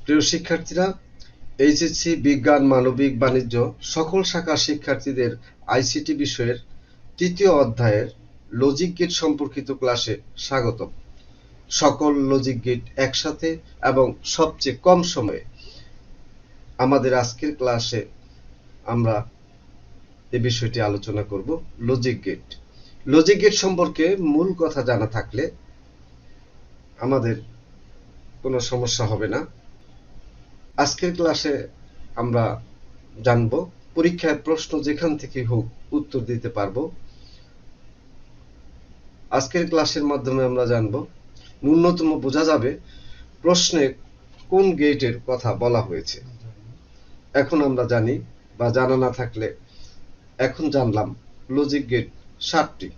প্রিয় শিক্ষার্থীরা, এইচএসসি বিজ্ঞান, মানবিক, বাণিজ্য সকল শাখার শিক্ষার্থীদের আইসিটি বিষয়ের তৃতীয় অধ্যায়ের লজিক গেট সম্পর্কিত ক্লাসে স্বাগতম। সকল লজিক গেট একসাথে এবং সবচেয়ে কম সময়ে আমাদের আজকের ক্লাসে আমরা এই বিষয়টি আলোচনা করব। Logic gate. লজিক গেট সম্পর্কে মূল কথা জানা থাকলে আমাদের কোনো সমস্যা হবে না। আজকের ক্লাসে আমরা জানব পরীক্ষায় প্রশ্ন যেখান থেকে হোক উত্তর দিতে পারবো। আজকের ক্লাসের মাধ্যমে আমরা জানব ন্যূনতম বোঝা যাবে প্রশ্নে কোন গেটের কথা বলা হয়েছে। এখন আমরা জানি, বা জানা না থাকলে এখন জানলাম, লজিক গেট 7টি,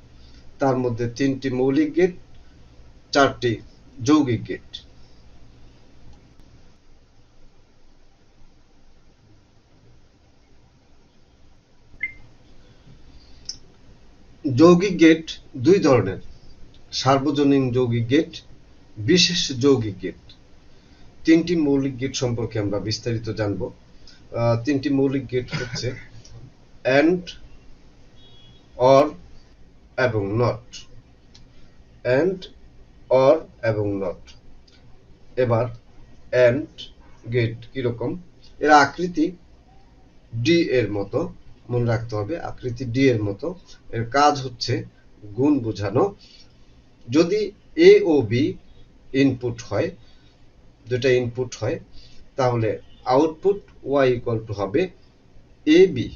তার মধ্যে 3টি মৌলিক গেট, 4টি যৌগিক গেট। যৌগিক গেট দুই ধরনের: সার্বজনীন যৌগিক গেট, বিশেষ যৌগিক গেট। 3টি মৌলিক গেট সম্পর্কে আমরা বিস্তারিত জানব। 3টি মৌলিক গেট হচ্ছে এন্ড, অর এবং নট। এন্ড, অর এবং নট। এবার এন্ড গেট কিরকম? এর আকৃতি ডি এর মতো, মনে রাখতে হবে, আকৃতি ডি এর মতো। এর কাজ হচ্ছে গুণ বোঝানো। যদি এ ও বি ইনপুট হয়, দুটা ইনপুট হয়, তাহলে আউটপুট ওয়াই ইকুয়াল টু হবে এ বি।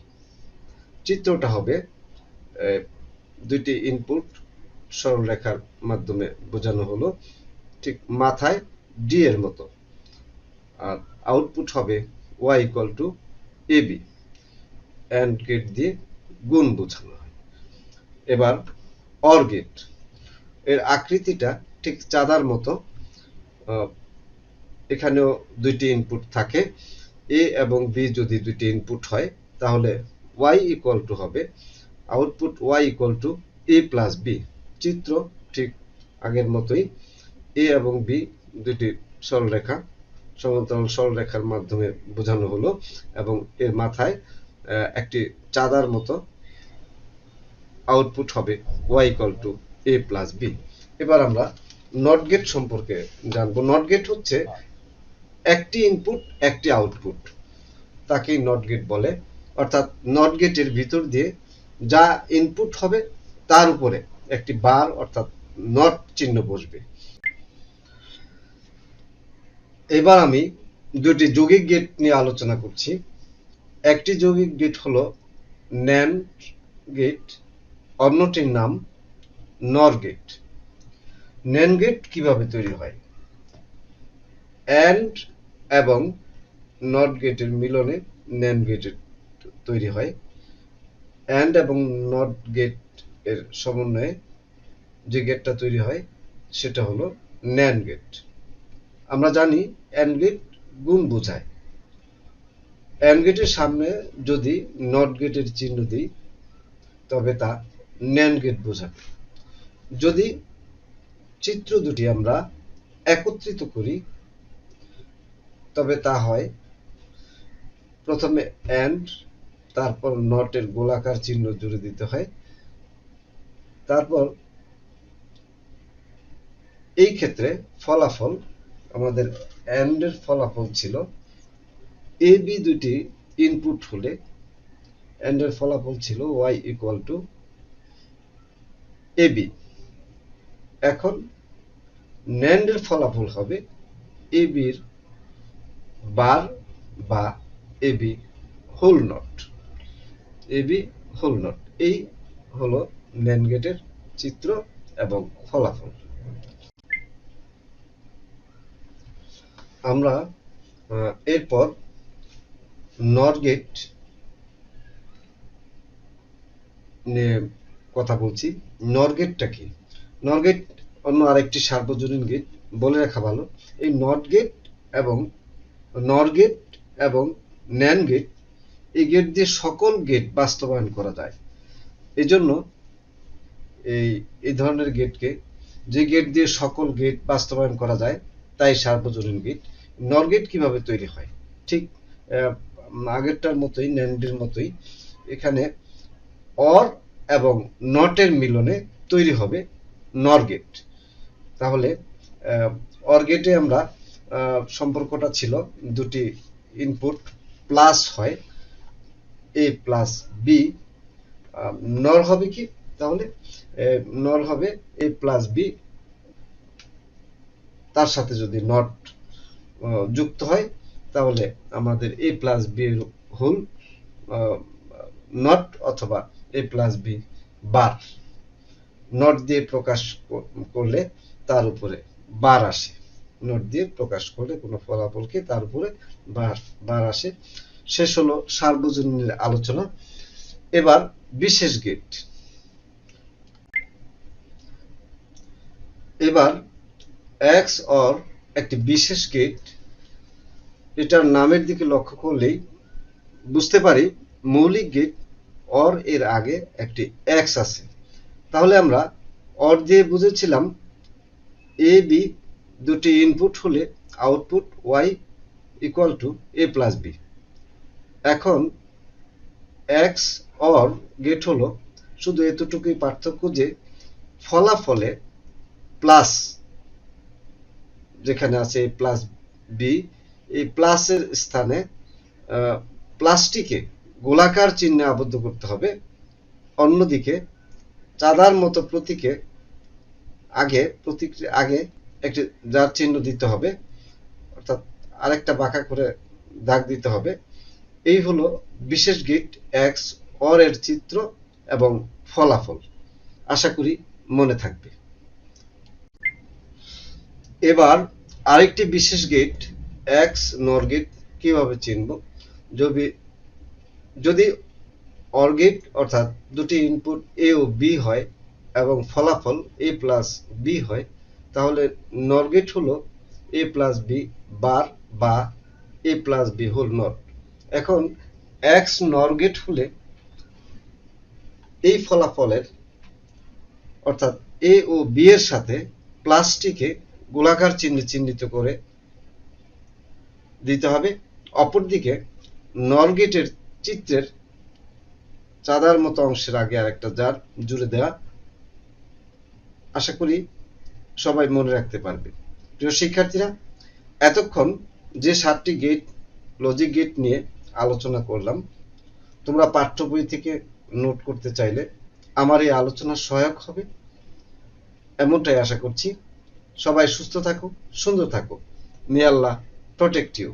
চিত্রটা হবে দুইটি ইনপুট সরলরেখার মাধ্যমে বোঝানো হলো, ঠিক মাথায় ডি এর মতো, আর আউটপুট হবে Y equal to A B. And gate দিয়ে গুণ বোঝানো হয়। এবার অর গেট। এর আকৃতিটা ঠিক চাঁদার মতো। এখানেও দুইটি ইনপুট থাকে। এ এবং বি যদি দুইটি ইনপুট হয়, তাহলে ওয়াই ইকুয়াল টু হবে output Y equal to A plus B. চিত্র ঠিক আগের মতোই। এ এবং বি দুইটি সরলরেখা, সমান্তরাল সরলরেখার মাধ্যমে বোঝানো হলো, এবং এর মাথায় একটি চাঁদার মতো আউটপুট হবে Y equal to A plus B. এবার আমরা নট গেট সম্পর্কে জানবো। নট গেট হচ্ছে একটি ইনপুট একটি আউটপুট, তাকেই নট গেট বলে। অর্থাৎ নট গেটের ভিতর দিয়ে যা ইনপুট হবে তার উপরে একটি বার অর্থাৎ নট চিহ্ন বসবে। এবার আমি দুটি যৌগিক গেট নিয়ে আলোচনা করছি। একটি যৌগিক গেট হলো ন্যান্ড গেট, অন্যটির নাম নর গেট। ন্যান্ড গেট কিভাবে তৈরি হয়? অ্যান্ড এবং নট গেটের মিলনে ন্যান্ড গেটের তৈরি হয়। অ্যান্ড এবং নট গেট এর সমন্বয়ে যে গেটটা তৈরি হয় সেটা হলো ন্যান্ড গেট। আমরা জানি অ্যান্ড গেট গুণ বোঝায়। অ্যান্ড গেটের সামনে যদি নট গেটের চিহ্ন দিই, তবে তা ন্যান্ড গেট বোঝাবে। যদি চিত্র দুটি আমরা একত্রিত করি, তবে তা হয় প্রথমে অ্যান্ড, তারপর নটের গোলাকার চিহ্ন জুড়ে দিতে হয়, তারপর এই ক্ষেত্রে ফলাফল, আমাদের অ্যান্ড এর ফলাফল ছিল এ বি দুটি ইনপুট হলে অ্যান্ড এর ফলাফল ছিল Y equal to A B. এখন ন্যান্ড এর ফলাফল হবে এ বির বার বা A B whole not. A B whole not. এই হলো ন্যান্ড গেটের চিত্র এবং ফলাফল। আমরা এরপর নর গেট নিয়ে কথা বলছি। নর গেটটা কি? নর গেট অন্য আরেকটি সার্বজনীন গেট। বলে রাখা ভালো, এই নট গেট এবং নর গেট এবং ন্যান্ড গেট, এই গেট দিয়ে সকল গেট বাস্তবায়ন করা যায়। এজন্য এই ধরনের গেটকে, যে গেট দিয়ে সকল গেট বাস্তবায়ন করা যায়, তাই সার্বজনীন গেট। নর গেট কিভাবে তৈরি হয়, ঠিক আগেরটার মতোই, ন্যান্ডের মতোই এখানে অর এবং নটের মিলনে তৈরি হবে নর গেট। তাহলে অর গেটে আমরা সম্পর্কটা ছিল দুটি ইনপুট প্লাস হয় এ প্লাস বি, নর হবে কি, তাহলে নর হবে এ প্লাস বি, তার সাথে যদি নট যুক্ত হয় তাহলে আমাদের এ প্লাস বি এর হোল নট অথবা এ প্লাস বি বার। নট দিয়ে প্রকাশ করলে তার উপরে বার আসে, নট দিয়ে প্রকাশ করলে কোনো ফলাফলকে তার উপরে বার আসে। শেষ হলো সার্বজনীনের আলোচনা। এবার বিশেষ গেট। এবার এক্স অর একটি বিশেষ গেট, এটার নামের দিকে লক্ষ্য করলেই বুঝতে পারি মৌলিক গেট অর এর আগে একটি এক্স আছে। তাহলে আমরা অর দিয়ে বুঝেছিলাম এ বি দুটি ইনপুট হলে output Y equal to A plus B. এখন এক্স অর গেট হলো শুধু এতটুকুই পার্থক্য যে ফলাফলে প্লাস যেখানে আছে এ প্লাস বি, এই প্লাসের স্থানে প্লাসটিকে গোলাকার চিহ্নে আবদ্ধ করতে হবে। অন্যদিকে চাঁদার মতো প্রতীকে আগে একটি যার চিহ্ন দিতে হবে, অর্থাৎ আরেকটা বাঁকা করে দাগ দিতে হবে। এই হলো বিশেষ গেট এক্স অর এর চিত্র এবং ফলাফল। আশা করি মনে থাকবে। এবার আরেকটি বিশেষ গেট এক্স নর গেট কিভাবে চিনব। যদি অর গেট অর্থাৎ দুটি ইনপুট এ ও বি হয় এবং ফলাফল এ প্লাস বি হয়, তাহলে নর গেট হলো এ প্লাস বি বার বা এ প্লাস বি হোল নট। এখন এক্স নর গেট হলে এই ফলাফলের অর্থাৎ এ ও বি এর সাথে প্লাসটিকে গোলাকার চিহ্নে চিহ্নিত করে দিতে হবে। অপরদিকে নর গেটের চিত্রের চাঁদার মতো অংশের আগে আরেকটা জার জুড়ে দেওয়া। আশা করি সবাই মনে রাখতে পারবে। প্রিয় শিক্ষার্থীরা, এতক্ষণ যে 7টি গেট লজিক গেট নিয়ে আলোচনা করলাম, তোমরা পাঠ্য বই থেকে নোট করতে চাইলে আমার এই আলোচনা সহায়ক হবে, এমনটাই আশা করছি। সবাই সুস্থ থাকো, সুন্দর থাকো। মে আল্লাহ প্রটেক্ট ইউ।